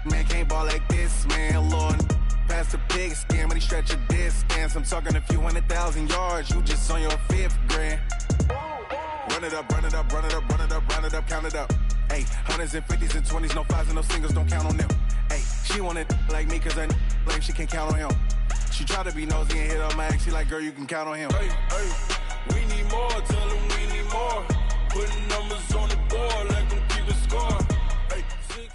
Man, can't ball like this, man, Lord. Past the pig skin, when he stretch a distance. I'm talking a few 100,000 yards, you just on your 5th grand. Run it up, run it up, run it up, run it up, run it up, count it up. Hey, hundreds and 50s and 20s, no 5s and no singles, don't count on them. Hey, she want it like me, cause I blame she can't count on him. She try to be nosy and hit up my ex, she like, girl, you can count on him. Hey, hey, we need more, tell them we need more. Putting numbers on the board, let them keep the score. Hey, 6.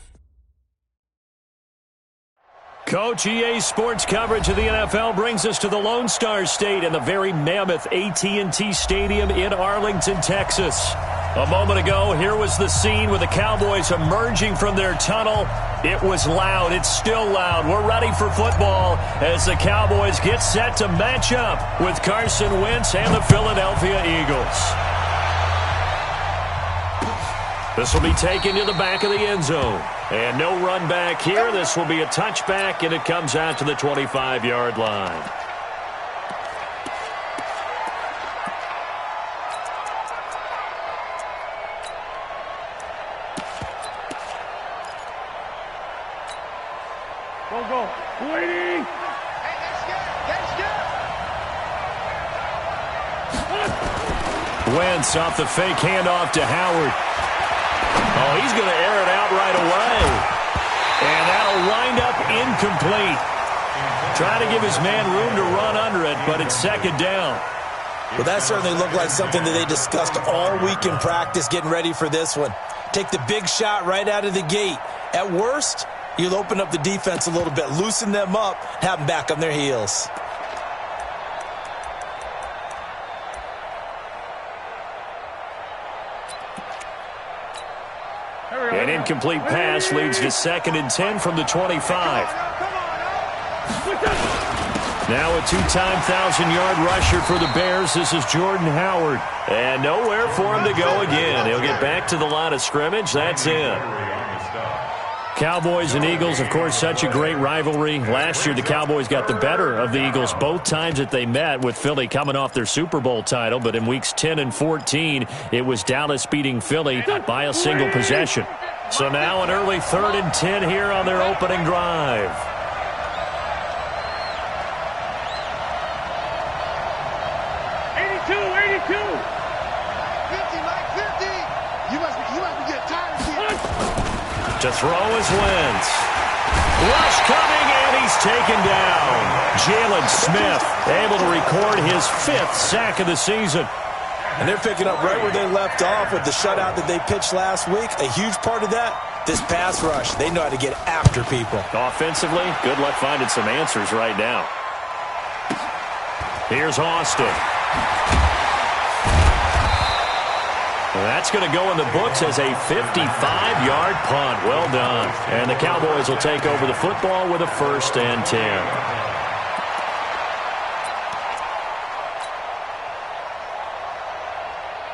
Coach, EA Sports coverage of the NFL brings us to the Lone Star State and the very mammoth AT&T Stadium in Arlington, Texas. A moment ago, here was the scene with the Cowboys emerging from their tunnel. It was loud. It's still loud. We're ready for football as the Cowboys get set to match up with Carson Wentz and the Philadelphia Eagles. This will be taken to the back of the end zone. And no run back here. This will be a touchback, and it comes out to the 25-yard line. Go. Waiting. Hey, get scared. Wentz off the fake handoff to Howard. Oh, he's going to air it out right away. And that'll wind up incomplete. Trying to give his man room to run under it, but it's second down. Well, that certainly looked like something that they discussed all week in practice, getting ready for this one. Take the big shot right out of the gate. At worst, you'll open up the defense a little bit, loosen them up, have them back on their heels. An incomplete pass leads to 2nd and 10 from the 25. Now a 2-time 1,000-yard rusher for the Bears. This is Jordan Howard. And nowhere for him to go again. He'll get back to the line of scrimmage. That's it. Cowboys and Eagles, of course, such a great rivalry. Last year, the Cowboys got the better of the Eagles both times that they met, with Philly coming off their Super Bowl title. But in weeks 10 and 14, it was Dallas beating Philly by a single possession. So now an early 3rd and 10 here on their opening drive. To throw is Wentz. Rush coming, and he's taken down. Jalen Smith able to record his 5th sack of the season. And they're picking up right where they left off with the shutout that they pitched last week. A huge part of that, this pass rush. They know how to get after people. Offensively, good luck finding some answers right now. Here's Austin. That's going to go in the books as a 55-yard punt. Well done. And the Cowboys will take over the football with a 1st and 10.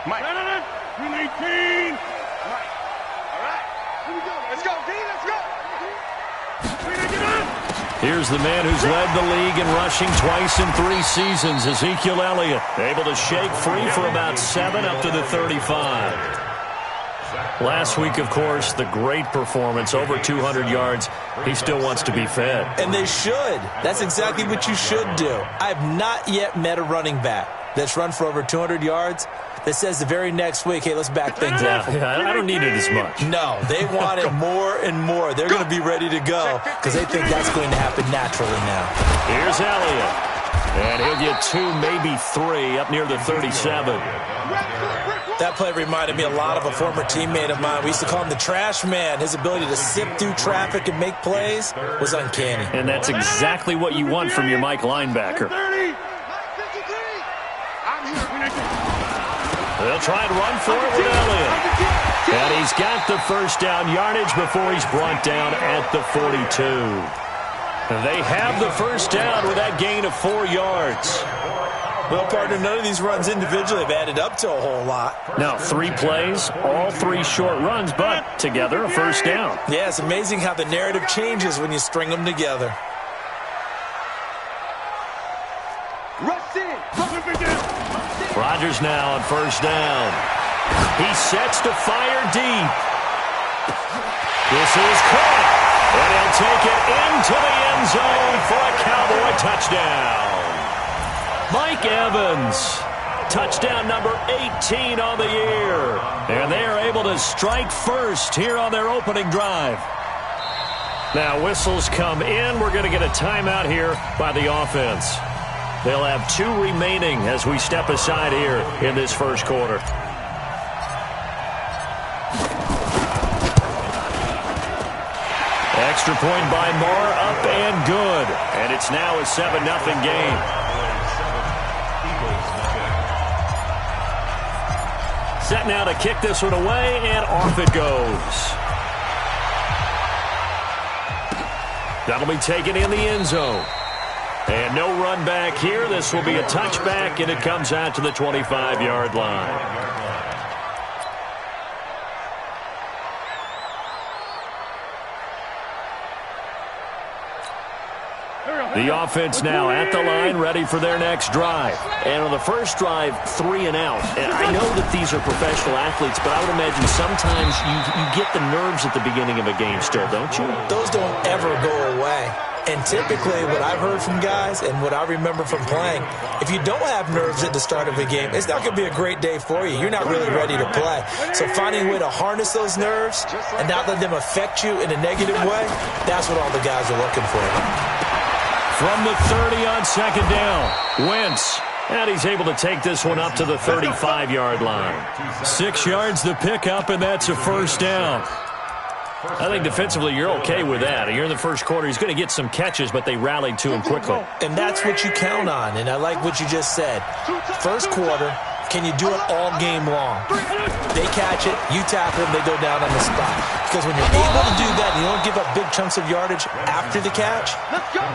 Mike. 319. Mike. All right. Here we go. Let's go, D. Let's go. Here's the man who's led the league in rushing twice in 3 seasons, Ezekiel Elliott. Able to shake free for about 7 up to the 35. Last week, of course, the great performance, over 200 yards. He still wants to be fed. And they should. That's exactly what you should do. I have not yet met a running back that's run for over 200 yards that says the very next week, hey, let's back things up. Yeah, I don't need it as much. No, they want it more and more. They're going to be ready to go because they think that's going to happen naturally now. Here's Elliott. And he'll get 2, maybe 3 up near the 37. That play reminded me a lot of a former teammate of mine. We used to call him the trash man. His ability to sift through traffic and make plays was uncanny. And that's exactly what you want from your Mike linebacker. They'll try and run for it with Elliott. And he's got the 1st down yardage before he's brought down at the 42. They have the 1st down with that gain of 4 yards. Well, partner, none of these runs individually have added up to a whole lot. Now, 3 plays, all 3 short runs, but together a 1st down. Yeah, it's amazing how the narrative changes when you string them together. Rodgers now on 1st down. He sets to fire deep. This is caught. And he'll touchdown. Mike Evans, touchdown number 18 on the year. And they are able to strike first here on their opening drive. Now whistles come in. We're going to get a timeout here by the offense. They'll have 2 remaining as we step aside here in this first quarter. Extra point by Moore, up and good. And it's now a 7-0 game. Set now to kick this one away, and off it goes. That'll be taken in the end zone. And no run back here. This will be a touchback, and it comes out to the 25-yard line. The offense now at the line, ready for their next drive. And on the first drive, 3 and out. And I know that these are professional athletes, but I would imagine sometimes you get the nerves at the beginning of a game still, don't you? Those don't ever go away. And typically what I've heard from guys and what I remember from playing, if you don't have nerves at the start of a game, it's not going to be a great day for you. You're not really ready to play. So finding a way to harness those nerves and not let them affect you in a negative way, that's what all the guys are looking for. From the 30 on second down, Wentz. And he's able to take this one up to the 35-yard line. 6 yards to pick up, and that's a first down. I think defensively you're okay with that. You're in the first quarter. He's going to get some catches, but they rallied to him quickly. And that's what you count on, and I like what you just said. First quarter, can you do it all game long? They catch it, you tackle them, they go down on the spot. Because when you're able to do that and you don't give up big chunks of yardage after the catch,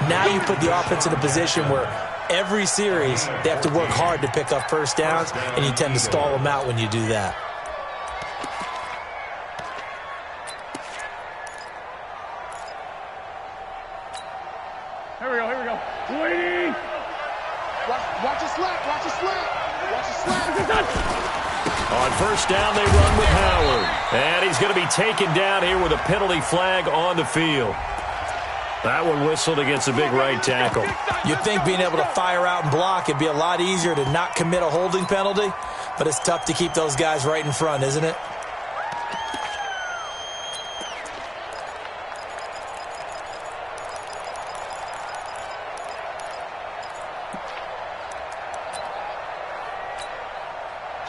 now you put the offense in a position where every series they have to work hard to pick up first downs, and you tend to stall them out when you do that. Here we go. Waiting. Watch it slap. Watch it slap. On first down, they run with Howard. And he's going to be taken down here with a penalty flag on the field. That one whistled against a big right tackle. You'd think being able to fire out and block, it'd be a lot easier to not commit a holding penalty, but it's tough to keep those guys right in front, isn't it?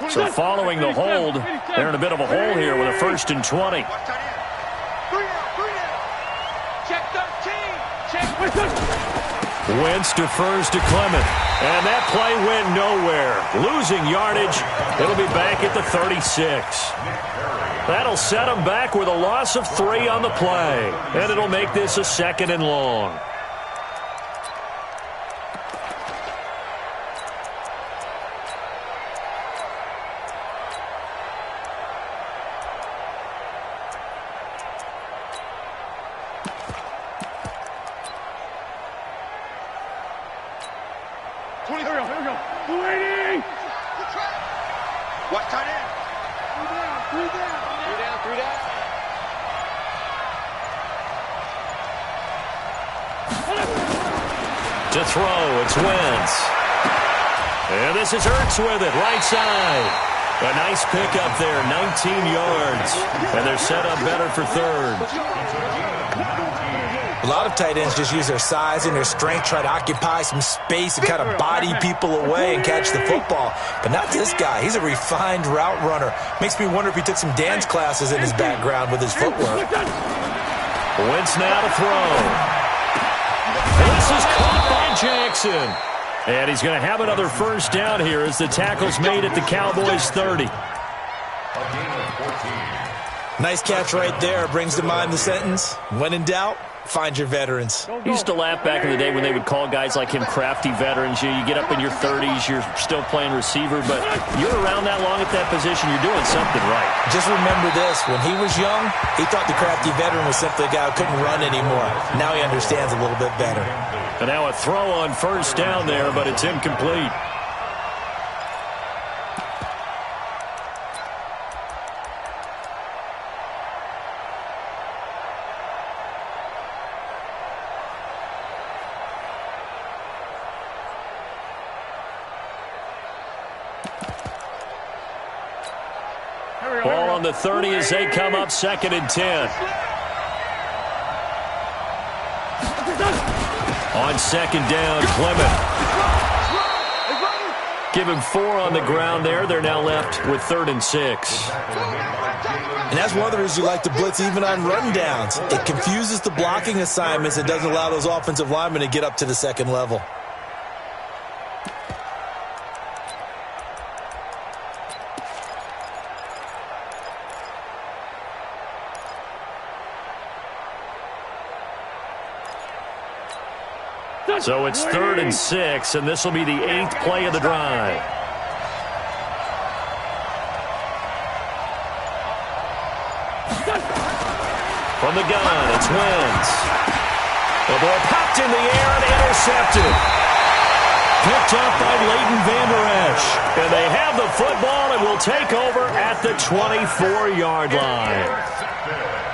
So following the hold, they're in a bit of a hole here with a 1st and 20. Wentz defers to Clement. And that play went nowhere. Losing yardage. It'll be back at the 36. That'll set them back with a loss of 3 on the play. And it'll make this a 2nd and long. Here we go. Waiting. What tight end? 3 down. To throw, it's Wentz. And this is Ertz with it, right side. A nice pick up there, 19 yards. And they're set up better for 3rd. A lot of tight ends just use their size and their strength, try to occupy some space and kind of body people away and catch the football. But not this guy. He's a refined route runner. Makes me wonder if he took some dance classes in his background with his footwork. Wentz now to throw. This is caught by Jackson. And he's going to have another first down here as the tackle's made at the Cowboys' 30. Nice catch right there. Brings to mind the sentence, when in doubt, find your veterans. He used to laugh back in the day when they would call guys like him crafty veterans. You get up in your 30s, you're still playing receiver, but you're around that long at that position, you're doing something right. Just remember this, when he was young, he thought the crafty veteran was simply a guy who couldn't run anymore. Now he understands a little bit better. And now a throw on first down there, but it's incomplete. the 30 as they come up 2nd and 10. On 2nd down, Clement. Give him 4 on the ground there. They're now left with 3rd and 6. And that's one of the reasons you like to blitz even on rundowns. It confuses the blocking assignments. It doesn't allow those offensive linemen to get up to the second level. So it's 3rd and 6, and this will be the 8th play of the drive. From the gun, it's Wentz. The ball popped in the air and intercepted. Picked up by Leighton Vander Esch. And they have the football and will take over at the 24-yard line.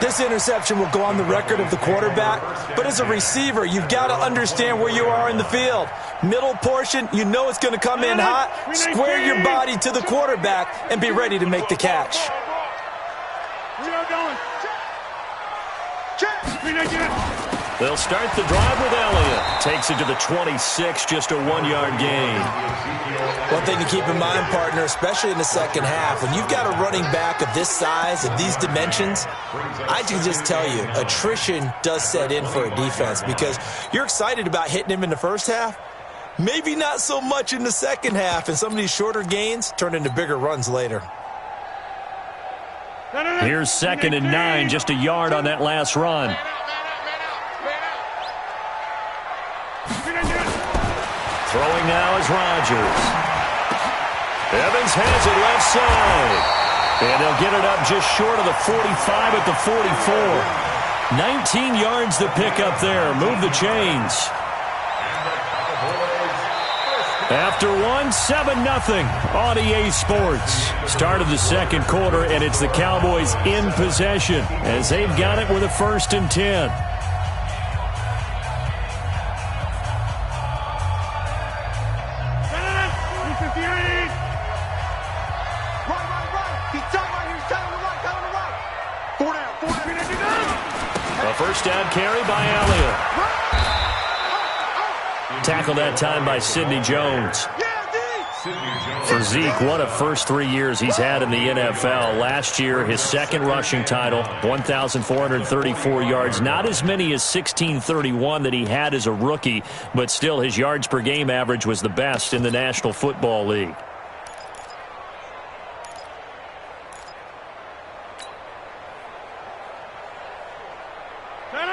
This interception will go on the record of the quarterback, but as a receiver, you've got to understand where you are in the field. Middle portion, you know it's going to come in hot. Square your body to the quarterback and be ready to make the catch. They'll start the drive with Elliott. Takes it to the 26, just a 1-yard gain. One thing to keep in mind, partner, especially in the second half, when you've got a running back of this size, of these dimensions, I can just tell you, attrition does set in for a defense because you're excited about hitting him in the first half. Maybe not so much in the second half, and some of these shorter gains turn into bigger runs later. Here's 2nd and 9, just a yard on that last run. Throwing now is Rodgers. Evans has it left side. And they'll get it up just short of the 45 at the 44. 19 yards to pick up there. Move the chains. After 7-0 on EA Sports. Start of the second quarter, and it's the Cowboys in possession as they've got it with a 1st and 10. First down carry by Elliott. Tackled that time by Sidney Jones. For Zeke, what a first 3 years he's had in the NFL. Last year, his 2nd rushing title, 1,434 yards. Not as many as 1,631 that he had as a rookie, but still his yards per game average was the best in the National Football League.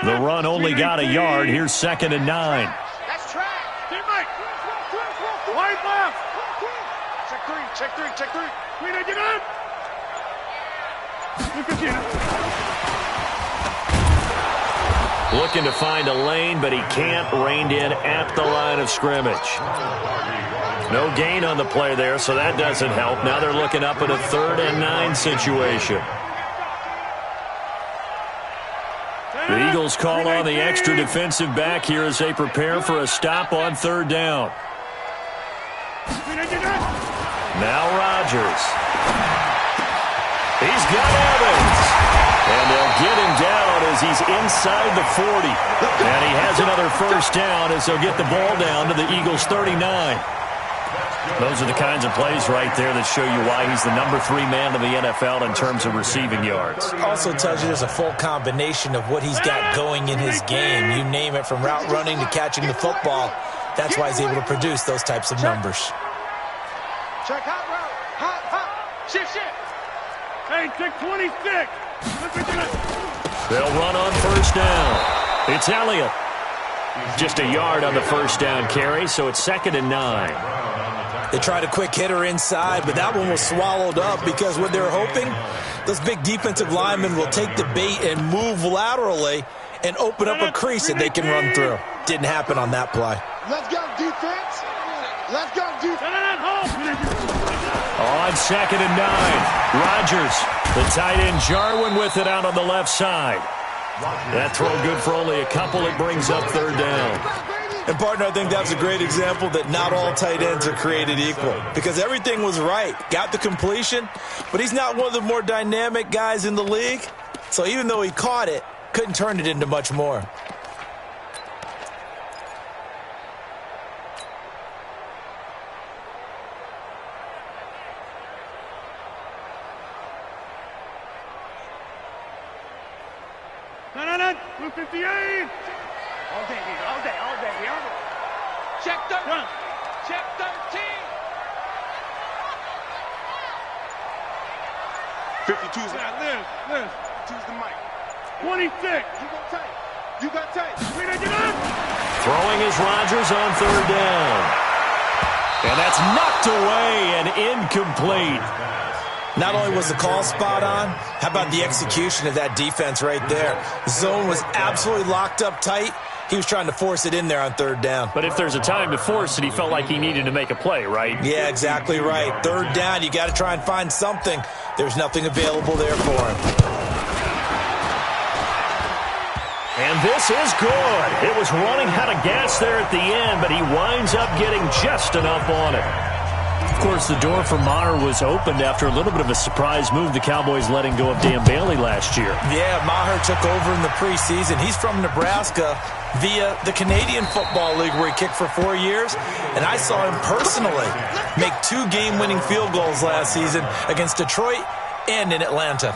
The run only got a yard. Here's 2nd and 9. That's track. Teammate. Wide left. Check three. Get up. Looking to find a lane, but he can't. Reined in at the line of scrimmage. No gain on the play there, so that doesn't help. Now they're looking up at a 3rd and 9 situation. The Eagles call on the extra defensive back here as they prepare for a stop on 3rd down. Now Rodgers. He's got Evans. And they'll get him down as he's inside the 40. And he has another 1st down as they'll get the ball down to the Eagles' 39. Those are the kinds of plays right there that show you why he's the number 3 man in the NFL in terms of receiving yards. Also tells you there's a full combination of what he's got going in his game. You name it, from route running to catching the football. That's why he's able to produce those types of numbers. Check hot route. Hot. Shift. Hey, check 26. They'll run on 1st down. It's Elliott. Just a yard on the 1st down carry, so it's 2nd and 9. They tried a quick hitter inside, but that one was swallowed up because what they're hoping, those big defensive linemen will take the bait and move laterally and open up a crease that they can run through. Didn't happen on that play. Let's go, defense. Let's go, defense. On 2nd and 9, Rodgers, the tight end Jarwin with it out on the left side. That throw good for only a couple. It brings up 3rd down. And, partner, I think that's a great example that not all tight ends are created equal because everything was right. Got the completion, but he's not one of the more dynamic guys in the league. So even though he caught it, couldn't turn it into much more. No, 258. All day, baby, all day, all day, all day. Check 13. Check 13. 52's Now, Liz. 52's the mic. 26. You go tight. You got tight. Wait, get up. Throwing is Rodgers on third down. And that's knocked away and incomplete. Not only was the call spot on, how about the execution of that defense right there? Zone was absolutely locked up tight. He was trying to force it in there on third down. But if there's a time to force it, he felt like he needed to make a play, right? Yeah, exactly right. Third down, you got to try and find something. There's nothing available there for him. And this is good. It was running out of gas there at the end, but he winds up getting just enough on it. Of course, the door for Maher was opened after a little bit of a surprise move. The Cowboys letting go of Dan Bailey last year. Yeah, Maher took over in the preseason. He's from Nebraska via the Canadian Football League where he kicked for 4 years. And I saw him personally make 2 game-winning field goals last season against Detroit and in Atlanta.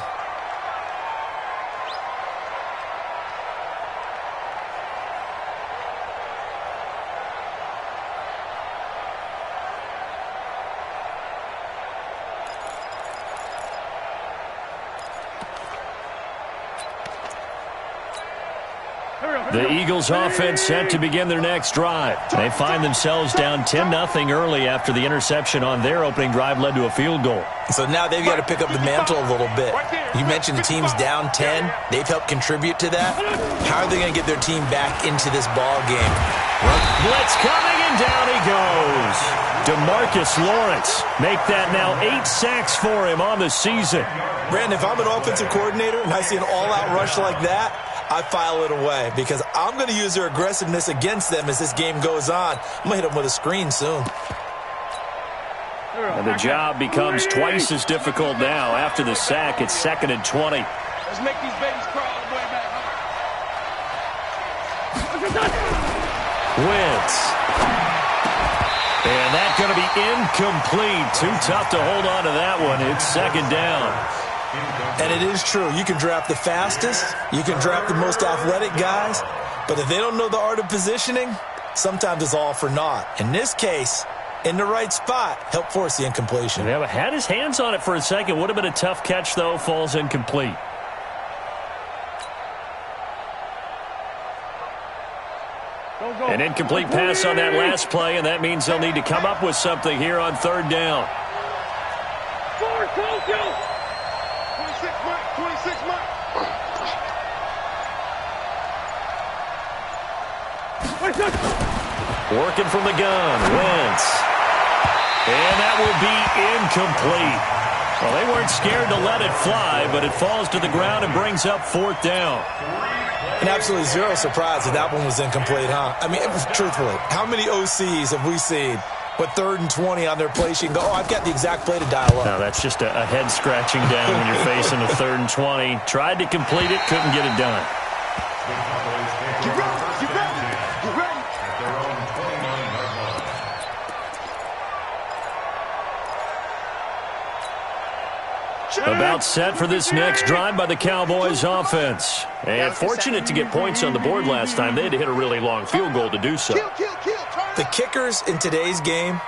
The Eagles offense set to begin their next drive. They find themselves down 10-0 early after the interception on their opening drive led to a field goal. So now they've got to pick up the mantle a little bit. You mentioned the team's down 10. They've helped contribute to that. How are they going to get their team back into this ball game? Blitz coming, and down he goes. DeMarcus Lawrence make that now 8 sacks for him on the season. Brandon, if I'm an offensive coordinator and I see an all-out rush like that, I file it away because I'm going to use their aggressiveness against them as this game goes on. I'm going to hit them with a screen soon. And the job becomes twice as difficult now. After the sack, it's 2nd and 20. Let's make these babies crawl all the way back home. Wentz. And that's going to be incomplete. Too tough to hold on to that one. It's 2nd down. And it is true. You can draft the fastest. You can draft the most athletic guys. But if they don't know the art of positioning, sometimes it's all for naught. In this case, in the right spot, help force the incompletion. Yeah, had his hands on it for a second. Would have been a tough catch, though. Falls incomplete. An incomplete pass on that last play, and that means they'll need to come up with something here on 3rd down. 26 Mike. Working from the gun, Wentz. And that will be incomplete. Well, they weren't scared to let it fly, but it falls to the ground and brings up 4th down. And absolutely zero surprise that that one was incomplete, huh? I mean, truthfully, how many OCs have we seen with 3rd and 20 on their play sheet and go, oh, I've got the exact play to dial up? No, that's just a head scratching down when you're facing a 3rd and 20. Tried to complete it, couldn't get it done. Get ready, get ready, get ready. About set for this next drive by the Cowboys offense. And fortunate to get points on the board last time. They had to hit a really long field goal to do so. The kickers in today's game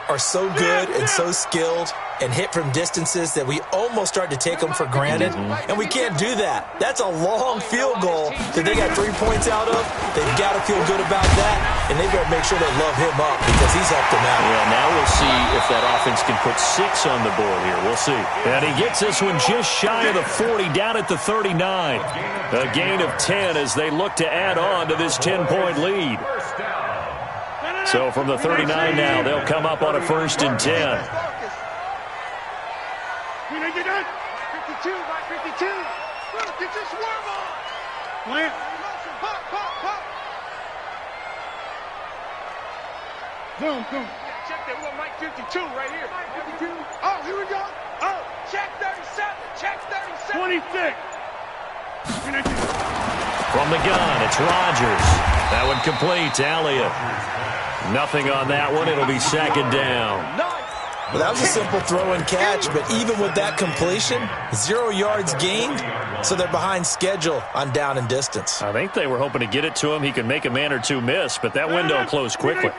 are so good and so skilled and hit from distances that we almost start to take them for granted. And we can't do that. That's a long field goal that they got 3 points out of. They've got to feel good about that, and they've got to make sure they love him up because he's helped them out. Yeah, now we'll see if that offense can put 6 on the board here. We'll see. And he gets this one just shy of the 40, down at the 39. A gain of 10 as they look to add on to this 10-point lead. So from the 39 now, they'll come up on a 1st and 10. 52, by 52. Look, get your swerve on. Plant. Pop, pop, pop. Boom, boom. Check that. We're on Mike 52 right here. 52. Oh, here we go. Oh, check 37. Check 37. 26. From the gun, it's Rodgers. That one complete to Elliott. Nothing on that one. It'll be second down. Well, that was a simple throw and catch, but even with that completion, 0 yards gained, so they're behind schedule on down and distance. I think they were hoping to get it to him. He could make a man or two miss, but that window closed quickly.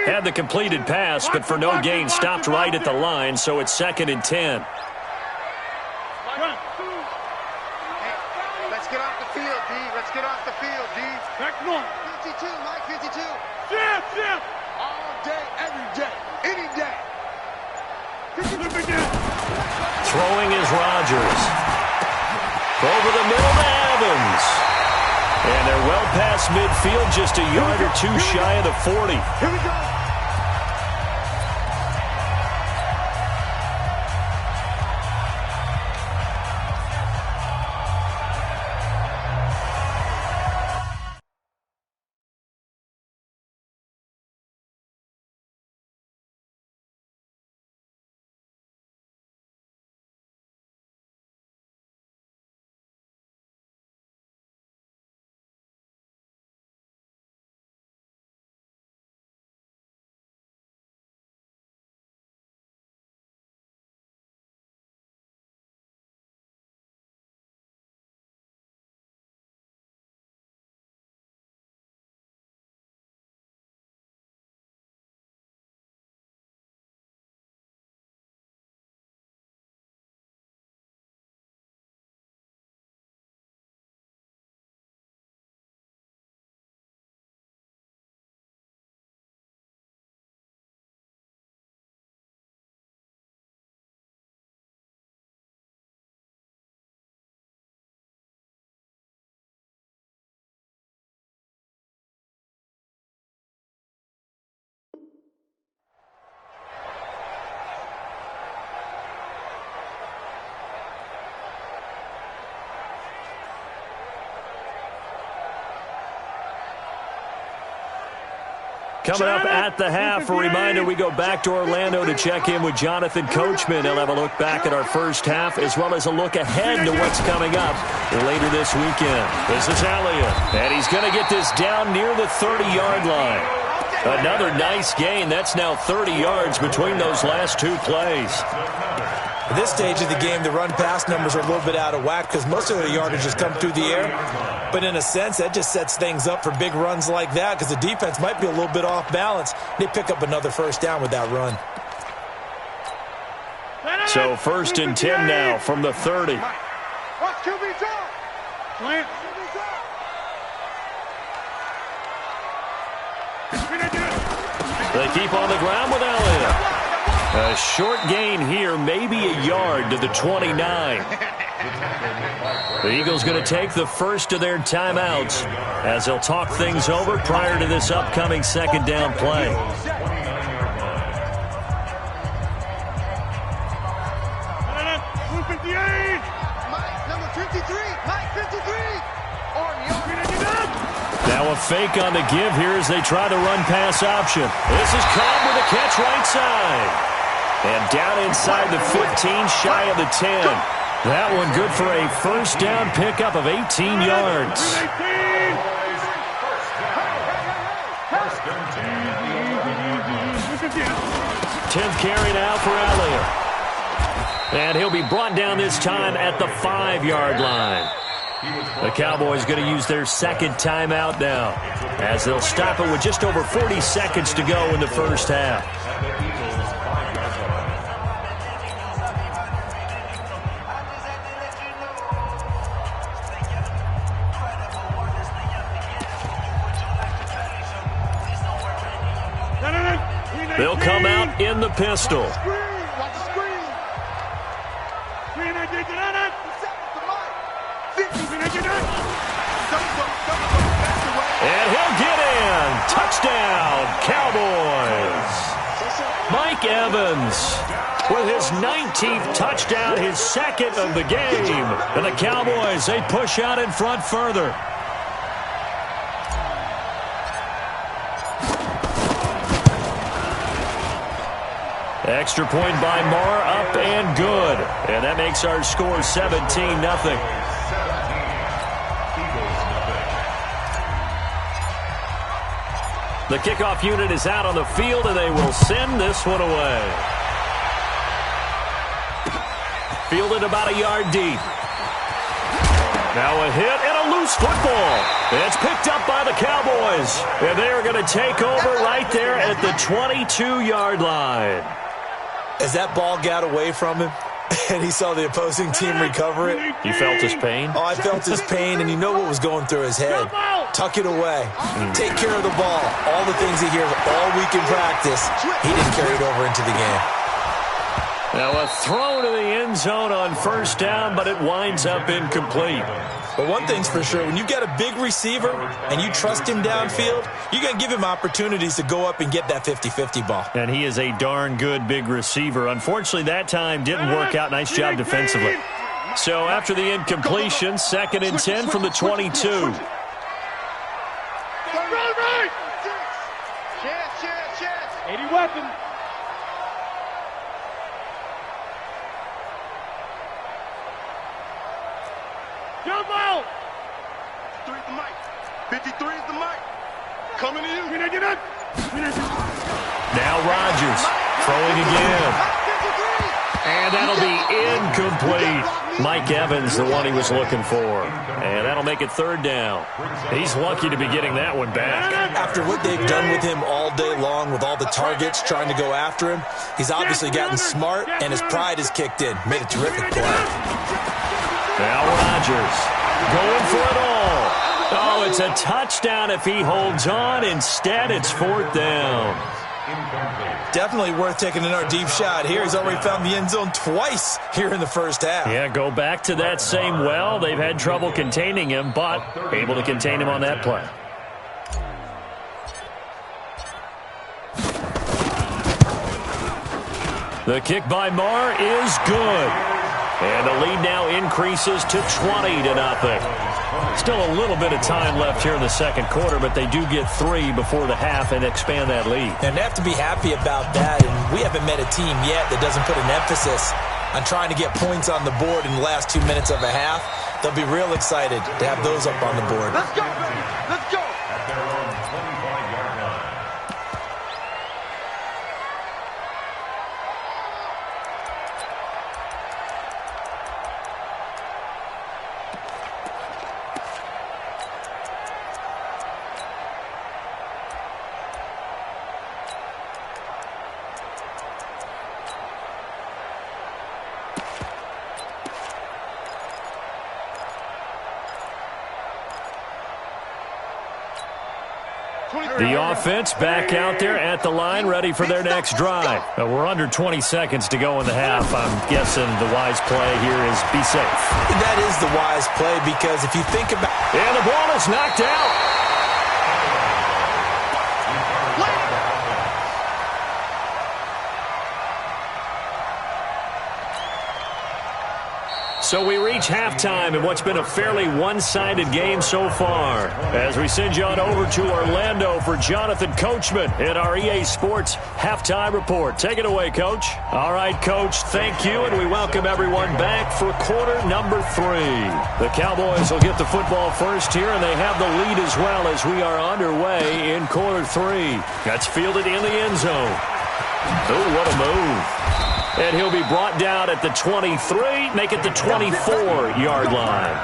Had the completed pass, but for no gain, stopped right at the line, so it's 2nd and 10. Let's get off the field, D. Let's get off the field, D. Back one. 52, Mike 52. Jam. All day, every day, any day. Throwing is Rodgers. Over the middle to Evans. And they're well past midfield, just a yard or two shy of the 40. Here we go. Coming up at the half, a reminder, we go back to Orlando to check in with Jonathan Coachman. He'll have a look back at our first half as well as a look ahead to what's coming up later this weekend. This is Elliott, and he's going to get this down near the 30-yard line. Another nice gain. That's now 30 yards between those last two plays. At this stage of the game, the run-pass numbers are a little bit out of whack because most of their yardage has come through the air. But in a sense, that just sets things up for big runs like that because the defense might be a little bit off balance. They pick up another first down with that run. So 1st and 10 now from the 30. Watch QB talk. Slant. They keep on the ground with Elliott. A short gain here, maybe a yard to the 29. The Eagles going to take the first of their timeouts as they'll talk things over prior to this upcoming second down play. Mike, number 53. Mike, 53. Now a fake on the give here as they try the run-pass option. This is Cobb with a catch right side. And down inside the 15, shy of the 10. That one good for a first down pickup of 18 yards. 10th carry now for Elliott. And he'll be brought down this time at the 5-yard line. The Cowboys going to use their second timeout now as they'll stop it with just over 40 seconds to go in the first half. They'll come out in the pistol. Watch the screen. And he'll get in. Touchdown, Cowboys. Mike Evans with his 19th touchdown, his second of the game. And the Cowboys, they push out in front further. Extra point by Marr, up and good. And that makes our score 17-0. The kickoff unit is out on the field, and they will send this one away. Fielded about a yard deep. Now a hit and a loose football. It's picked up by the Cowboys. And they are going to take over right there at the 22-yard line. As that ball got away from him and he saw the opposing team recover it. You felt his pain? Oh, I felt his pain, and you know what was going through his head. Tuck it away. Take care of the ball. All the things he hears all week in practice, he didn't carry it over into the game. Now a throw to the end zone on first down, but it winds up incomplete. But one thing's for sure, when you've got a big receiver and you trust him downfield, you're going to give him opportunities to go up and get that 50-50 ball. And he is a darn good big receiver. Unfortunately, that time didn't work out. Nice job defensively. So after the incompletion, 2nd and 10 from the 22. Chance. 80 weapons. Jump out! 53 is the mic. 53 is the mic. Coming to you. Now Rodgers throwing again. And that'll be incomplete. Mike Evans, the one he was looking for. And that'll make it 3rd down. He's lucky to be getting that one back. After what they've done with him all day long with all the targets trying to go after him, he's obviously gotten smart and his pride has kicked in. Made a terrific play. Now Rodgers going for it all. Oh, it's a touchdown if he holds on. Instead, it's 4th down. Definitely worth taking another deep shot here. He's already found the end zone twice here in the first half. Yeah, go back to that same well. They've had trouble containing him, but able to contain him on that play. The kick by Marr is good. And the lead now increases to 20-0. Still a little bit of time left here in the second quarter, but they do get 3 before the half and expand that lead. And they have to be happy about that. And we haven't met a team yet that doesn't put an emphasis on trying to get points on the board in the last 2 minutes of a half. They'll be real excited to have those up on the board. Let's go, baby. Let's go. The offense back out there at the line, ready for their next drive. We're under 20 seconds to go in the half. I'm guessing the wise play here is be safe. That is the wise play, because if you think about... And the ball is knocked out. So we reach halftime in what's been a fairly one-sided game so far. As we send you on over to Orlando for Jonathan Coachman in our EA Sports Halftime Report. Take it away, Coach. All right, Coach, thank you, and we welcome everyone back for quarter number 3. The Cowboys will get the football first here, and they have the lead as well as we are underway in quarter 3. That's fielded in the end zone. Oh, what a move. And he'll be brought down at the 23, make it the 24-yard line.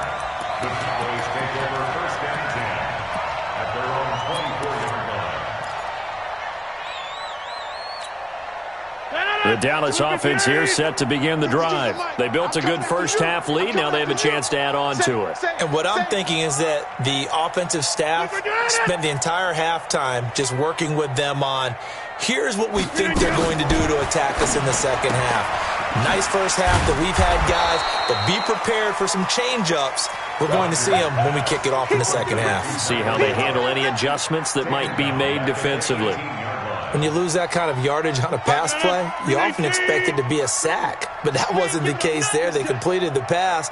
The Cowboys take over 1st down and 10 at their own 24-yard line. The Dallas offense here set to begin the drive. They built a good first-half lead. Now they have a chance to add on to it. And what I'm thinking is that the offensive staff spent the entire halftime just working with them on, here's what we think they're going to do to attack us in the second half. Nice first half that we've had, guys, but be prepared for some change-ups. We're going to see them when we kick it off in the second half. See how they handle any adjustments that might be made defensively. When you lose that kind of yardage on a pass play, you often expect it to be a sack, but that wasn't the case there. They completed the pass.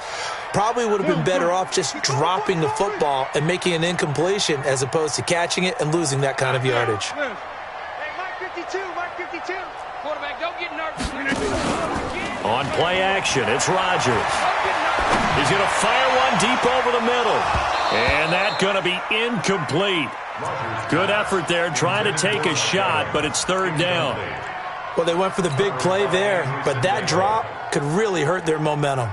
Probably would have been better off just dropping the football and making an incompletion as opposed to catching it and losing that kind of yardage. Hey, Mike 52, Mike 52. Quarterback, don't get nervous. On play action, it's Rodgers. He's going to fire one deep over the middle. And that's going to be incomplete. Good effort there trying to take a shot, but it's third down. Well, they went for the big play there, but that drop could really hurt their momentum.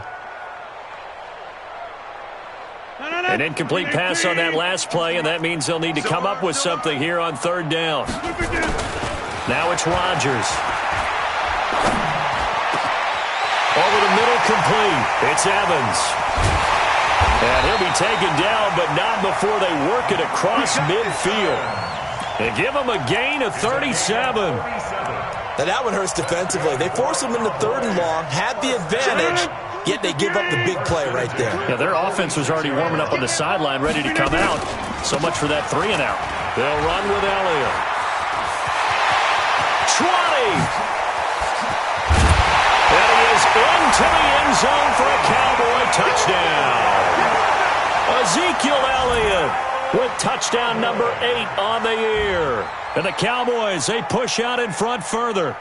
An incomplete pass on that last play, and that means they'll need to come up with something here on third down. Now it's Rodgers. Over the middle, complete. It's Evans. And he'll be taken down, but not before they work it across midfield. They give him a gain of 37. Now that one hurts defensively. They force him into third and long, had the advantage, yet they give up the big play right there. Yeah, their offense was already warming up on the sideline, ready to come out. So much for that 3 and out. They'll run with Elliott. 20. And he is into the end zone for a Cowboy touchdown. Ezekiel Elliott with touchdown number 8 on the year. And the Cowboys, they push out in front further.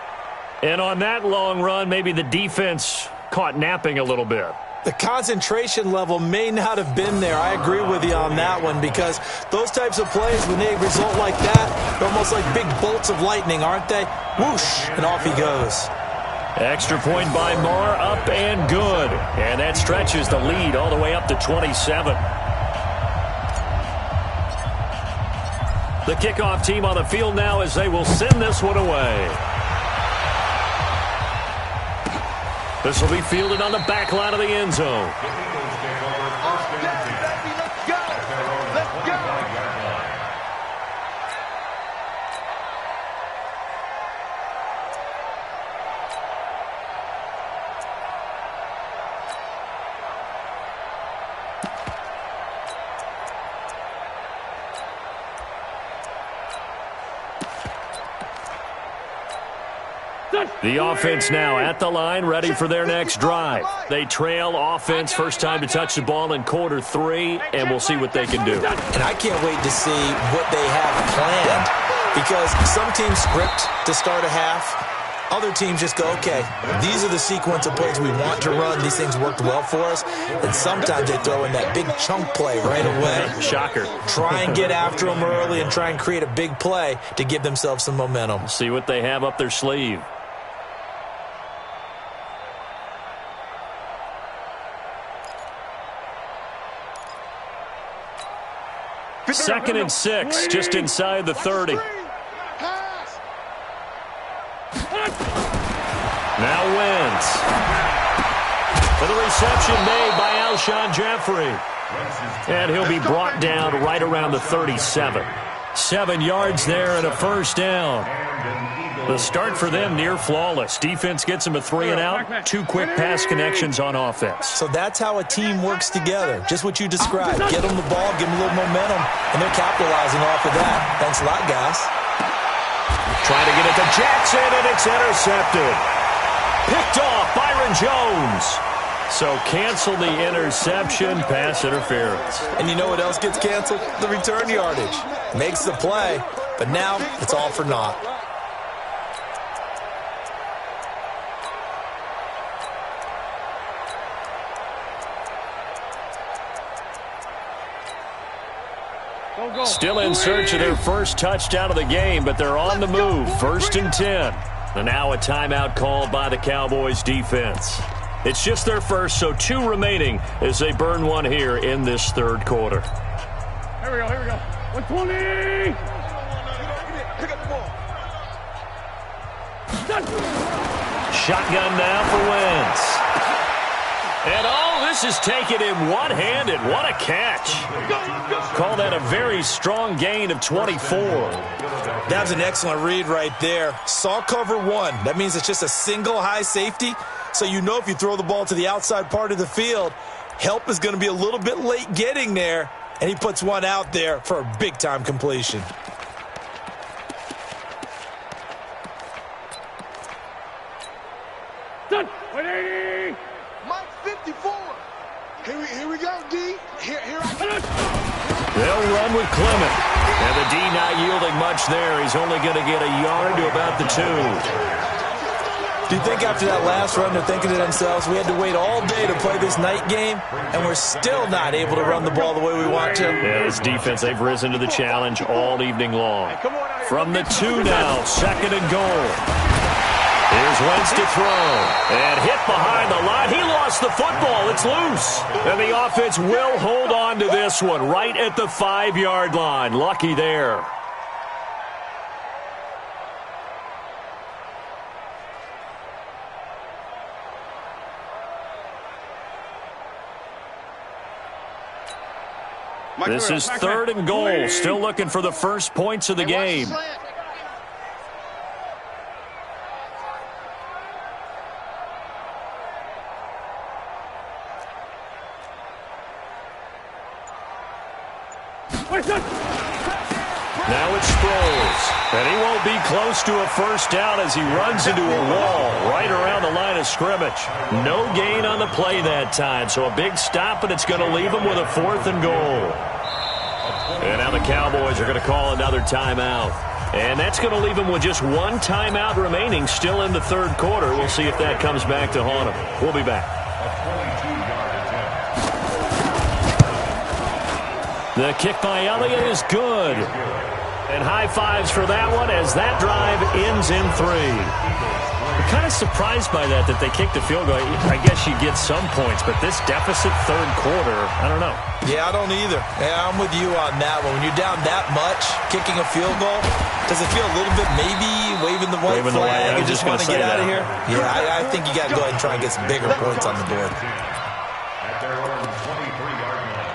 And on that long run, maybe the defense caught napping a little bit. The concentration level may not have been there. I agree with you on that one, because those types of plays, when they result like that, they're almost like big bolts of lightning, aren't they? Whoosh, and off he goes. Extra point by Moore, up and good. And that stretches the lead all the way up to 27. The kickoff team on the field now as they will send this one away. This will be fielded on the back line of the end zone. The offense now at the line, ready for their next drive. They trail offense, first time to touch the ball in quarter 3, and we'll see what they can do. And I can't wait to see what they have planned, because some teams script to start a half. Other teams just go, okay, these are the sequence of plays we want to run. These things worked well for us. And sometimes they throw in that big chunk play right away. Shocker. Try and get after them early and try and create a big play to give themselves some momentum. See what they have up their sleeve. Second and 6, just inside the 30. Now Wentz. For the reception made by Alshon Jeffrey. And he'll be brought down right around the 37. 7 yards there and a first down. The start for them near flawless. Defense gets them a 3 and out. 2 quick pass connections on offense. So that's how a team works together. Just what you described. Get them the ball, give them a little momentum, and they're capitalizing off of that. Thanks a lot, guys. Trying to get it to Jackson, and it's intercepted. Picked off Byron Jones. So cancel the interception, pass interference. And you know what else gets canceled? The return yardage. Makes the play, but now it's all for naught. Still in search of their first touchdown of the game, but they're on the move. 1st and 10. And now a timeout called by the Cowboys defense. It's just their first, so 2 remaining as they burn one here in this third quarter. Here we go, here we go. 120! Pick up the ball. Shotgun now for Wentz. And this is taken in one-handed. What a catch. Call that a very strong gain of 24. That was an excellent read right there. Saw cover 1. That means it's just a single high safety. So you know if you throw the ball to the outside part of the field, help is going to be a little bit late getting there. And he puts one out there for a big-time completion. Done. 180. Mike 54. Here we go, D. Here I go. They'll run with Clement. And the D not yielding much there. He's only going to get a yard to about the 2. Do you think after that last run they're thinking to themselves, we had to wait all day to play this night game, and we're still not able to run the ball the way we want to? Yeah, this defense, they've risen to the challenge all evening long. From the 2 now, 2nd and goal. Here's Wentz to throw. And hit behind the line. He lost the football. It's loose. And the offense will hold on to this one right at the 5-yard line. Lucky there. This is 3rd and goal. Still looking for the first points of the game. Now it's Sproles. And he won't be close to a first down as he runs into a wall right around the line of scrimmage. No gain on the play that time. So a big stop, and it's going to leave him with a 4th and goal. And now the Cowboys are going to call another timeout. And that's going to leave him with just 1 timeout remaining still in the 3rd quarter. We'll see if that comes back to haunt him. We'll be back. The kick by Elliott is good. And high fives for that one as that drive ends in 3. I'm kind of surprised by that they kicked a field goal. I guess you get some points, but this deficit 3rd quarter, I don't know. Yeah, I don't either. Yeah, I'm with you on that one. When you're down that much, kicking a field goal, does it feel a little bit maybe waving the white flag and just want to get out of here? Yeah, I think you got to go ahead and try and get some bigger points on the board. At their own 23-yard line.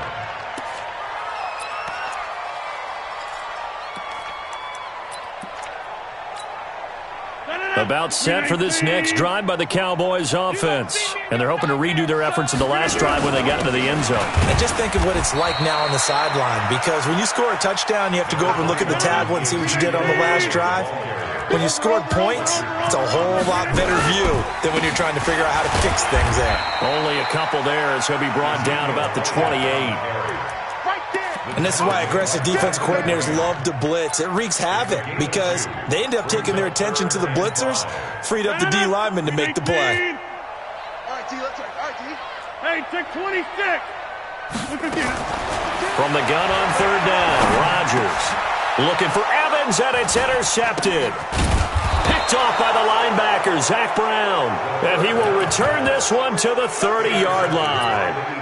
About set for this next drive by the Cowboys offense. And they're hoping to redo their efforts in the last drive when they got into the end zone. And just think of what it's like now on the sideline, because when you score a touchdown, you have to go over and look at the tablet and see what you did on the last drive. When you scored points, it's a whole lot better view than when you're trying to figure out how to fix things there. Only a couple there as he'll be brought down about the 28. And this is why aggressive defensive coordinators love to blitz. It wreaks havoc because they end up taking their attention to the blitzers, freed up the D lineman to make the play. All right, T, let's all right, T. Hey, take 26. Look at that. From the gun on 3rd down, Rodgers looking for Evans, and it's intercepted. Picked off by the linebacker, Zach Brown. And he will return this one to the 30-yard line.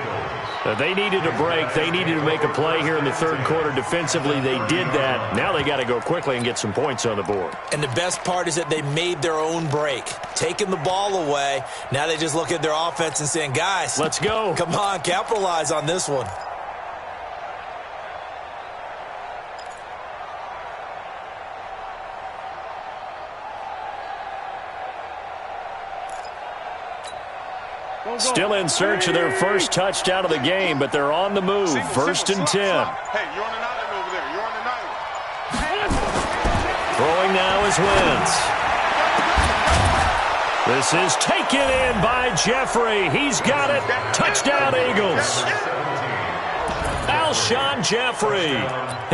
They needed a break. They needed to make a play here in the 3rd quarter. Defensively, they did that. Now they got to go quickly and get some points on the board. And the best part is that they made their own break, taking the ball away. Now they just look at their offense and saying, guys, let's go. Come on, capitalize on this one. Still in search of their first touchdown of the game, but they're on the move. 1st and 10. Hey, you're on an island over there. You're on an island. Throwing now is Wentz. This is taken in by Jeffrey. He's got it. Touchdown, Eagles. Alshon Jeffrey,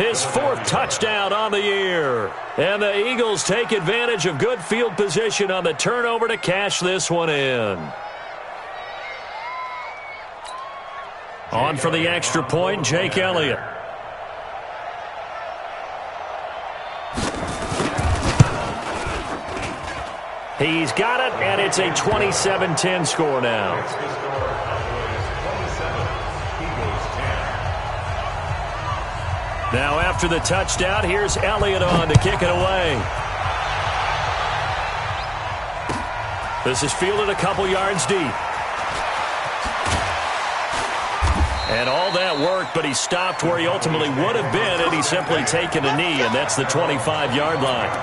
his 4th touchdown on the year. And the Eagles take advantage of good field position on the turnover to cash this one in. On for the extra point, Jake Elliott. He's got it, and it's a 27-10 score now. Now after the touchdown, here's Elliott on to kick it away. This is fielded a couple yards deep. And all that worked, but he stopped where he ultimately would have been had he simply taken a knee, and that's the 25-yard line.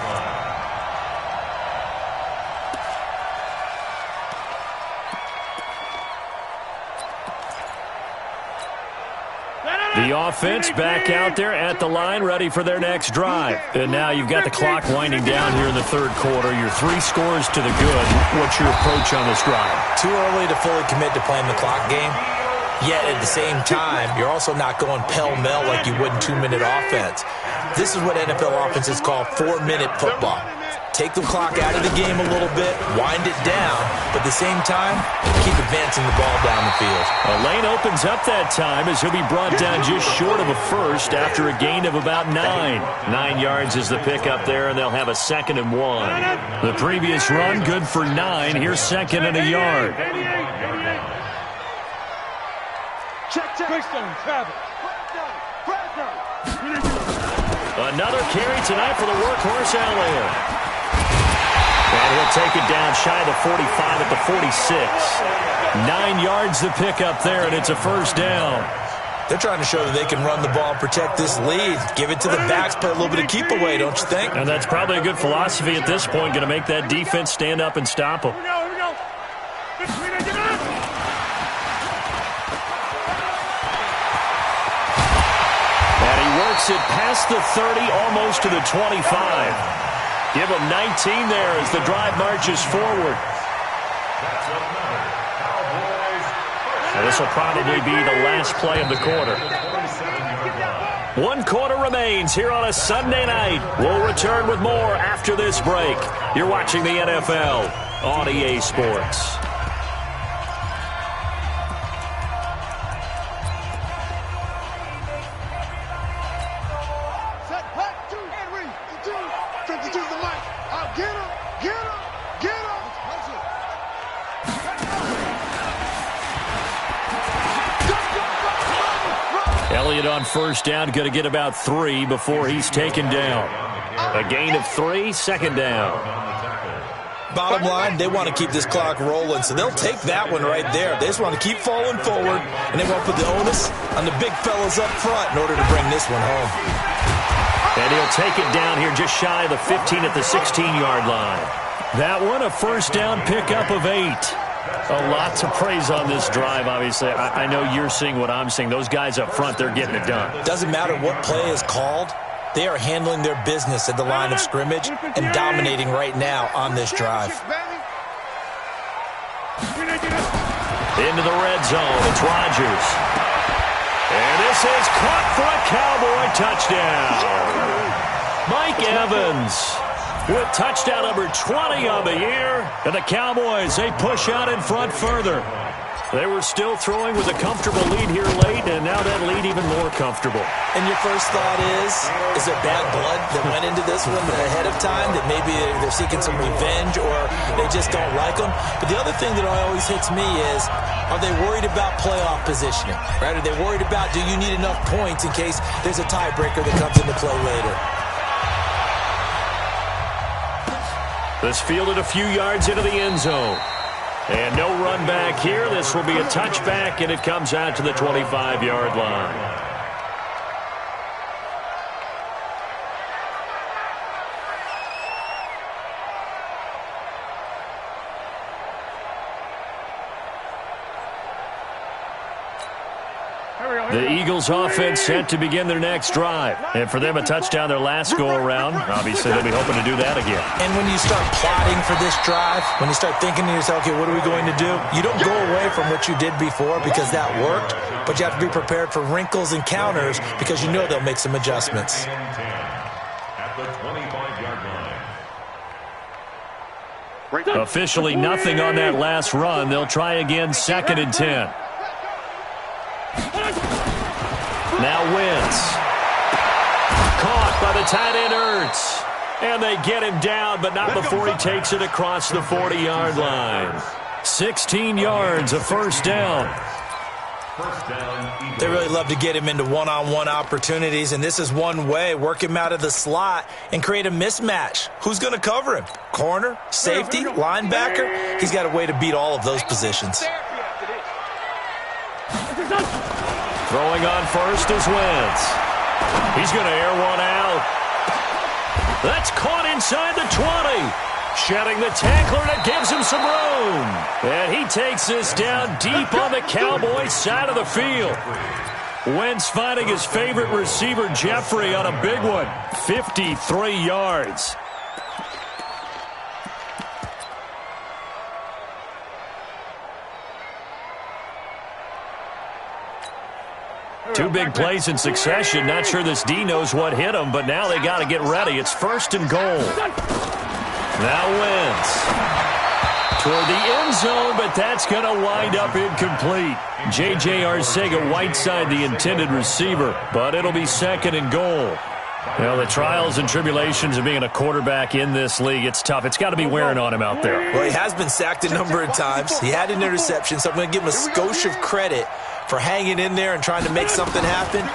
The offense back out there at the line, ready for their next drive. And now you've got the clock winding down here in the 3rd quarter. Your 3 scores to the good. What's your approach on this drive? Too early to fully commit to playing the clock game. Yet at the same time, you're also not going pell-mell like you would in 2-minute offense. This is what NFL offenses call 4-minute football. take the clock out of the game a little bit, wind it down, but at the same time, keep advancing the ball down the field. A lane opens up that time as he'll be brought down just short of a first after a gain of about 9. 9 yards is the pickup there, and they'll have a 2nd and 1. The previous run, good for 9. Here's 2nd and a yard. Another carry tonight for the workhorse Elliott. And he'll take it down shy of the 45 at the 46. 9 yards the pickup there, and it's a first down. They're trying to show that they can run the ball and protect this lead. Give it to the backs, play a little bit of keep away, don't you think? And that's probably a good philosophy at this point, going to make that defense stand up and stop them. Here we go. And he works it past the 30, almost to the 25. Give him 19 there as the drive marches forward. And this will probably be the last play of the quarter. 1 quarter remains here on a Sunday night. We'll return with more after this break. You're watching the NFL on EA Sports. Elliott on first down, going to get about 3 before he's taken down. A gain of 3, 2nd down. Bottom line, they want to keep this clock rolling, so they'll take that one right there. They just want to keep falling forward, and they want to put the onus on the big fellas up front in order to bring this one home. And he'll take it down here just shy of the 15 at the 16-yard line. That one, a first down pickup of 8. A lot to praise on this drive, obviously. I know you're seeing what I'm seeing. Those guys up front, they're getting it done. Doesn't matter what play is called. They are handling their business at the line of scrimmage and dominating right now on this drive. Into the red zone, it's Rodgers. And this is caught for a Cowboy touchdown. Mike Evans with touchdown number 20 on the year. And the Cowboys, they push out in front further. They were still throwing with a comfortable lead here late, and now that lead even more comfortable. And your first thought is there bad blood that went into this one ahead of time, that maybe they're seeking some revenge or they just don't like them? But the other thing that always hits me is, are they worried about playoff positioning? Right? Are they worried about, do you need enough points in case there's a tiebreaker that comes into play later? This fielded a few yards into the end zone. And no run back here. This will be a touchback, and it comes out to the 25-yard line. The Eagles offense set to begin their next drive. And for them, a touchdown their last go-around. Obviously, they'll be hoping to do that again. And when you start plotting for this drive, when you start thinking to yourself, okay, what are we going to do? You don't go away from what you did before because that worked, but you have to be prepared for wrinkles and counters because you know they'll make some adjustments. At the 25-yard line. Officially nothing on that last run. They'll try again, 2nd and 10. Now Wentz. Caught by the tight end Ertz. And they get him down, but not before he takes it across the 40-yard line. 16 yards, a first down. They really love to get him into one-on-one opportunities, and this is one way. Work him out of the slot and create a mismatch. Who's going to cover him? Corner, safety, linebacker? He's got a way to beat all of those positions. Throwing on first is Wentz. He's going to air one out. That's caught inside the 20. Shedding the tackler, that gives him some room. And he takes this down deep on the Cowboys side of the field. Wentz finding his favorite receiver, Jeffrey, on a big one. 53 yards. Two big plays in succession. Not sure this D knows what hit him, but now they got to get ready. It's 1st and goal. Now Wentz. Toward the end zone, but that's going to wind up incomplete. J.J. Arcega-Whiteside, the intended receiver, but it'll be 2nd and goal. Well, the trials and tribulations of being a quarterback in this league, it's tough. It's got to be wearing on him out there. Well, he has been sacked a number of times. He had an interception, so I'm going to give him a skosh of credit for hanging in there and trying to make something happen,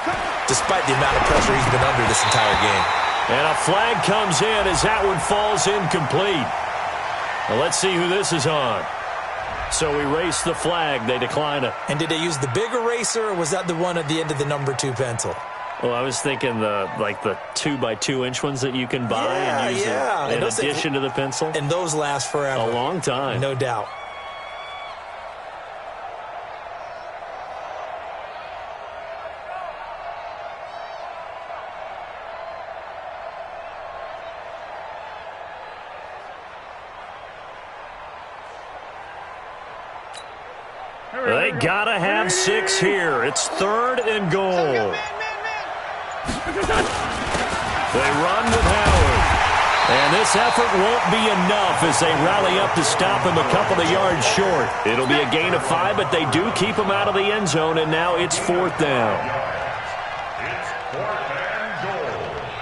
despite the amount of pressure he's been under this entire game. And a flag comes in as that one falls incomplete. Well, let's see who this is on. So erase the flag. They decline it. And did they use the big eraser, or was that the one at the end of the number 2 pencil? Well, I was thinking the 2x2-inch ones that you can buy and use in addition to the pencil. And those last forever. A long time. No doubt. They gotta have 6 here. It's 3rd and goal. They run with Howard. And this effort won't be enough as they rally up to stop him a couple of yards short. It'll be a gain of 5, but they do keep him out of the end zone, and now it's 4th down. It's 4th and goal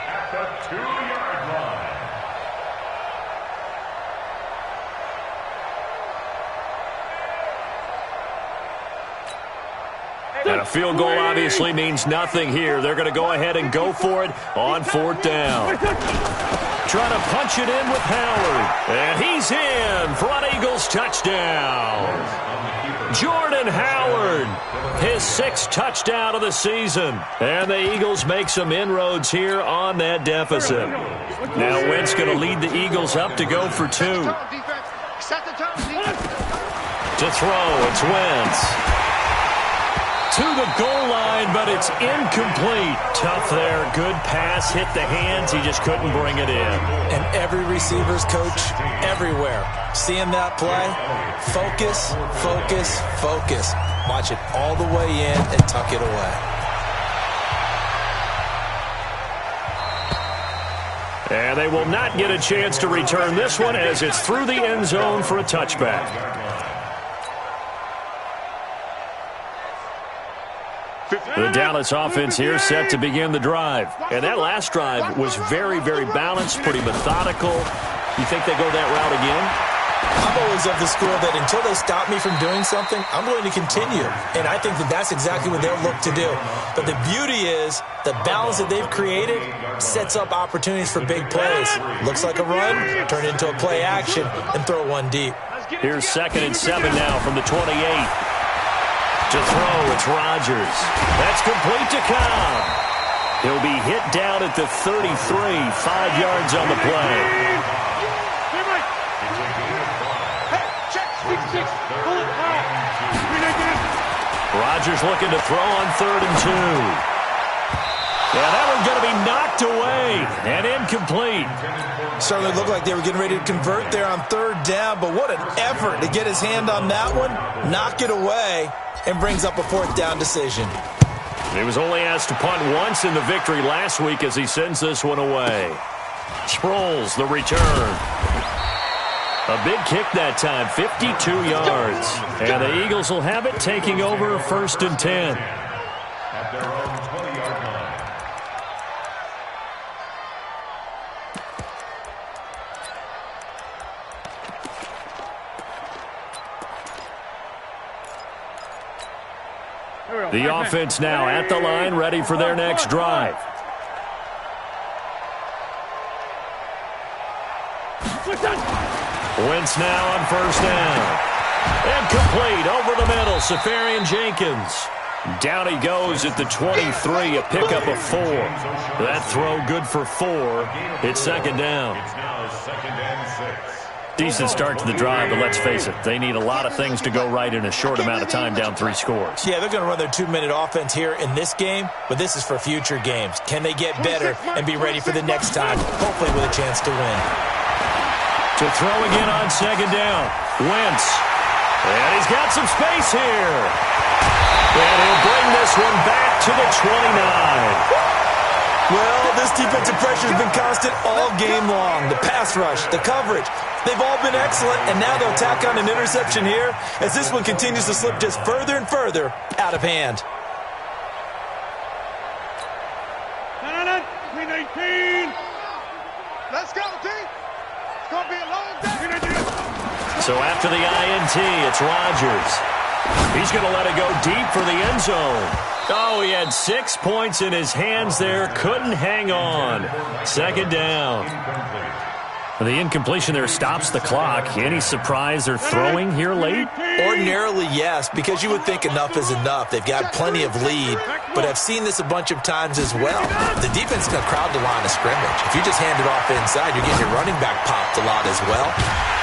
at the 2-yard line. And a field goal obviously means nothing here. They're going to go ahead and go for it on 4th down. Trying to punch it in with Howard. And he's in for an Eagles touchdown. Jordan Howard, his 6th touchdown of the season. And the Eagles make some inroads here on that deficit. Now Wentz going to lead the Eagles up to go for 2. To throw, it's Wentz. To the goal line, but it's incomplete. Tough there. Good pass. Hit the hands. He just couldn't bring it in. And every receiver's coach everywhere. Seeing that play, focus, focus, focus. Watch it all the way in and tuck it away. And they will not get a chance to return this one as it's through the end zone for a touchback. The Dallas offense here set to begin the drive. And that last drive was very, very balanced, pretty methodical. You think they go that route again? I'm always of the school that until they stop me from doing something, I'm going to continue. And I think that that's exactly what they'll look to do. But the beauty is the balance that they've created sets up opportunities for big plays. Looks like a run, turn it into a play action, and throw one deep. Here's 2nd and 7 now from the 28. To throw, it's Rodgers. That's complete to Cobb. He'll be hit down at the 33, 5 yards on the play. Rodgers looking to throw on 3rd and 2. Yeah, that one's going to be knocked away and incomplete. Certainly looked like they were getting ready to convert there on 3rd down, but what an effort to get his hand on that one, knock it away, and brings up a 4th down decision. He was only asked to punt once in the victory last week as he sends this one away. Sproles, the return. A big kick that time, 52 yards. And the Eagles will have it, taking over 1st and 10. At their own 20-yard line. The offense now at the line, ready for their next drive. Wentz now on 1st down. And complete over the middle, Safarian Jenkins. Down he goes at the 23, a pickup of 4. That throw good for 4. It's 2nd down. It's now 2nd and 6. Decent start to the drive, but let's face it, they need a lot of things to go right in a short amount of time, down 3 scores. Yeah, they're going to run their 2-minute offense here in this game, but this is for future games. Can they get better and be ready for the next time, hopefully with a chance to win? To throw again on 2nd down. Wentz. And he's got some space here. And he'll bring this one back to the 29. Well, this defensive pressure has been constant all game long. The pass rush, the coverage, they've all been excellent, and now they'll tack on an interception here as this one continues to slip just further and further out of hand. 319. Let's go, D. It's going to be a long day. So after the INT, it's Rodgers. He's going to let it go deep for the end zone. Oh, he had 6 points in his hands there. Couldn't hang on. Second down. The incompletion there stops the clock. Any surprise they're throwing here late? Ordinarily, yes, because you would think enough is enough. They've got plenty of lead, but I've seen this a bunch of times as well. The defense is going to crowd the line of scrimmage. If you just hand it off inside, you're getting your running back popped a lot as well.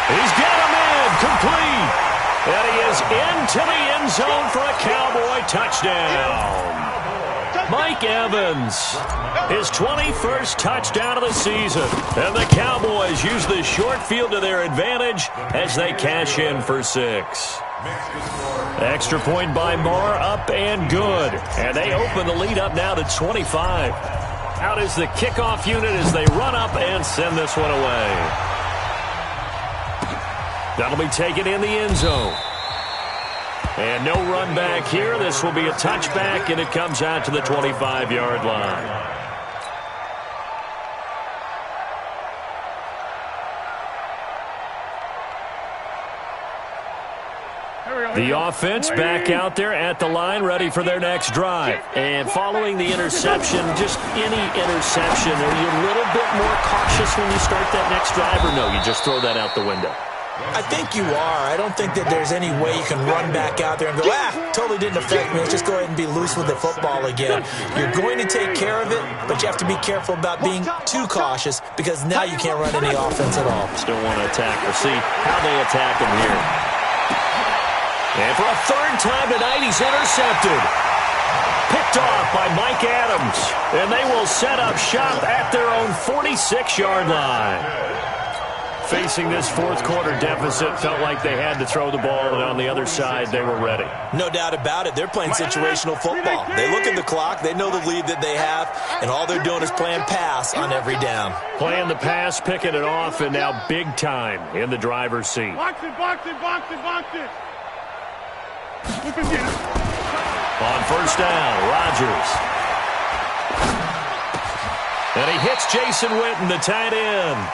He's got him in, complete. And he is into the end zone for a Cowboy touchdown. Mike Evans, his 21st touchdown of the season. And the Cowboys use the short field to their advantage as they cash in for 6. Extra point by Moore, up and good. And they open the lead up now to 25. Out is the kickoff unit as they run up and send this one away. That'll be taken in the end zone. And no run back here. This will be a touchback, and it comes out to the 25-yard line. The offense back out there at the line, ready for their next drive. And following the interception, just any interception, are you a little bit more cautious when you start that next drive, or no, you just throw that out the window? I think you are. I don't think that there's any way you can run back out there and go, totally didn't affect me. Let's just go ahead and be loose with the football again. You're going to take care of it, but you have to be careful about being too cautious because now you can't run any offense at all. Still want to attack. We'll see how they attack him here. And for a third time tonight, he's intercepted. Picked off by Mike Adams. And they will set up shop at their own 46-yard line. Facing this fourth quarter deficit, felt like they had to throw the ball, and on the other side, they were ready. No doubt about it. They're playing situational football. They look at the clock, they know the lead that they have, and all they're doing is playing pass on every down. Playing the pass, picking it off, and now big time in the driver's seat. Box it, box it, box it, box it. Look at this. On first down, Rodgers. And he hits Jason Witten, the tight end.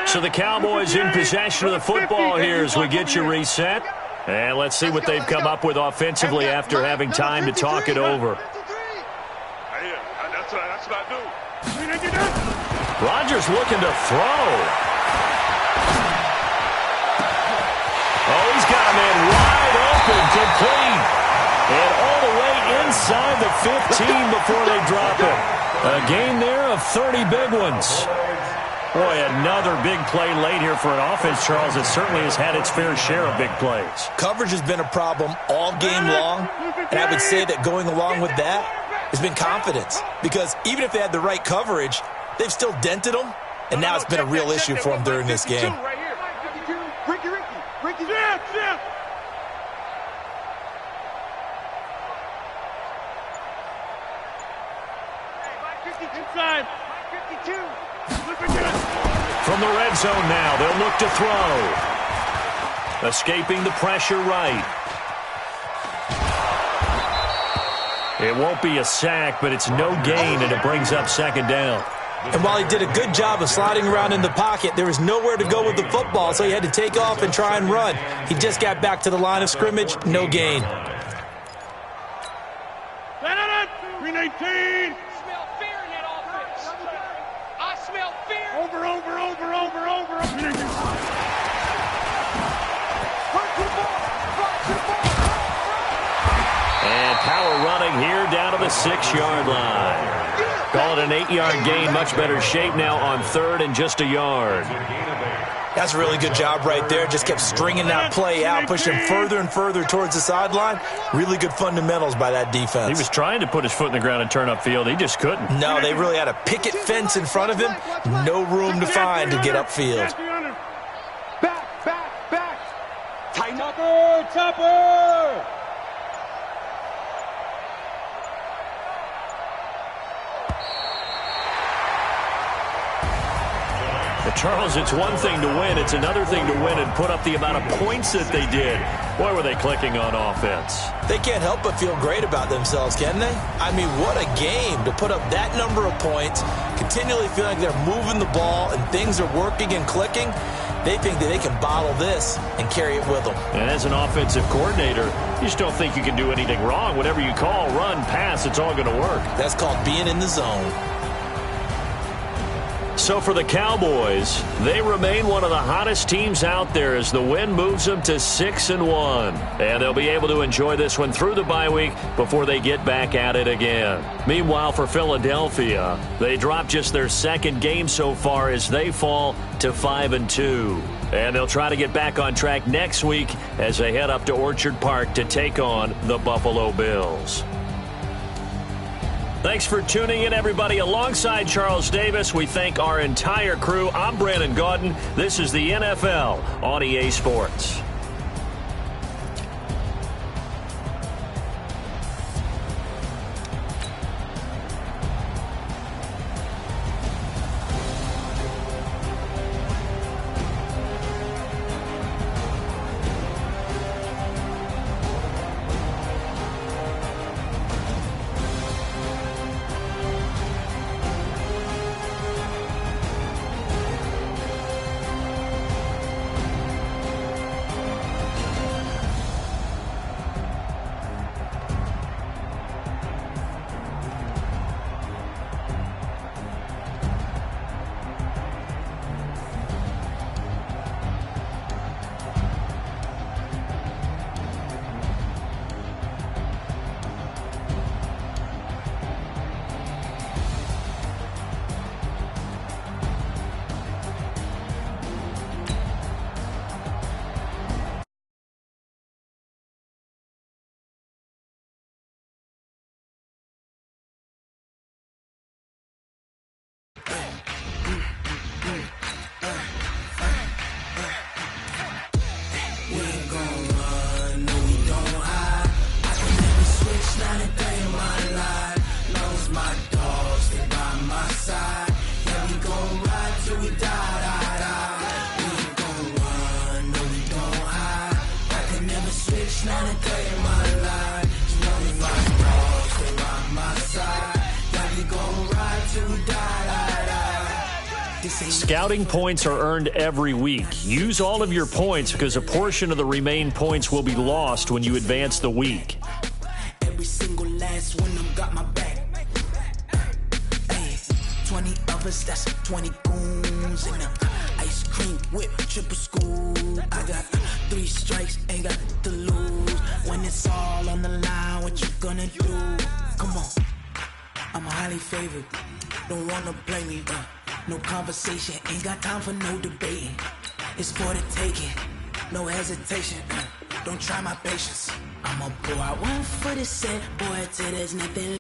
So the Cowboys in possession of the football here as we get you reset. And let's see what they've come up with offensively after having time to talk it over. That's what I do. Rodgers looking to throw. Oh, he's got a man wide open, complete. And all the way inside the 15 before they drop it. A gain there of 30 big ones. Boy, another big play late here for an offense, Charles. It certainly has had its fair share of big plays. Coverage has been a problem all game long, and I would say that going along with that has been confidence. Because even if they had the right coverage, they've still dented them, and now it's been a real issue for them during this game. Ricky, inside. 52. From the red zone now, they'll look to throw. Escaping the pressure right. It won't be a sack, but it's no gain, and it brings up second down. And while he did a good job of sliding around in the pocket, there was nowhere to go with the football, so he had to take off and try and run. He just got back to the line of scrimmage, no gain. 319. And power running here down to the 6-yard line. Call it an 8-yard gain. Much better shape now on third and just a yard. That's a really good job right there. Just kept stringing that play out, pushing further and further towards the sideline. Really good fundamentals by that defense. He was trying to put his foot in the ground and turn upfield. He just couldn't. No, they really had a picket fence in front of him. No room to find to get upfield. Back. Tighten up. Topper. Charles, it's one thing to win. It's another thing to win and put up the amount of points that they did. Boy, were they clicking on offense. They can't help but feel great about themselves, can they? I mean, what a game to put up that number of points, continually feeling like they're moving the ball and things are working and clicking. They think that they can bottle this and carry it with them. And as an offensive coordinator, you just don't think you can do anything wrong. Whatever you call, run, pass, it's all going to work. That's called being in the zone. So for the Cowboys, they remain one of the hottest teams out there as the win moves them to 6-1. And they'll be able to enjoy this one through the bye week before they get back at it again. Meanwhile, for Philadelphia, they dropped just their second game so far as they fall to 5-2. And they'll try to get back on track next week as they head up to Orchard Park to take on the Buffalo Bills. Thanks for tuning in, everybody. Alongside Charles Davis, we thank our entire crew. I'm Brandon Gaudin. This is the NFL on EA Sports. Scouting points are earned every week. Use all of your points because a portion of the remaining points will be lost when you advance the week. Every single last one of them got my back. Hey, 20 of us, that's 20 goons in them. Ice cream whip, triple scoop. I got 3 strikes, ain't got to lose. When it's all on the line, what you gonna do? Come on, I'm highly favored. Don't wanna play me, no conversation, ain't got time for no debating. It's for the taking, no hesitation. Don't try my patience. I'ma pour out one for the set, boy, till there's nothing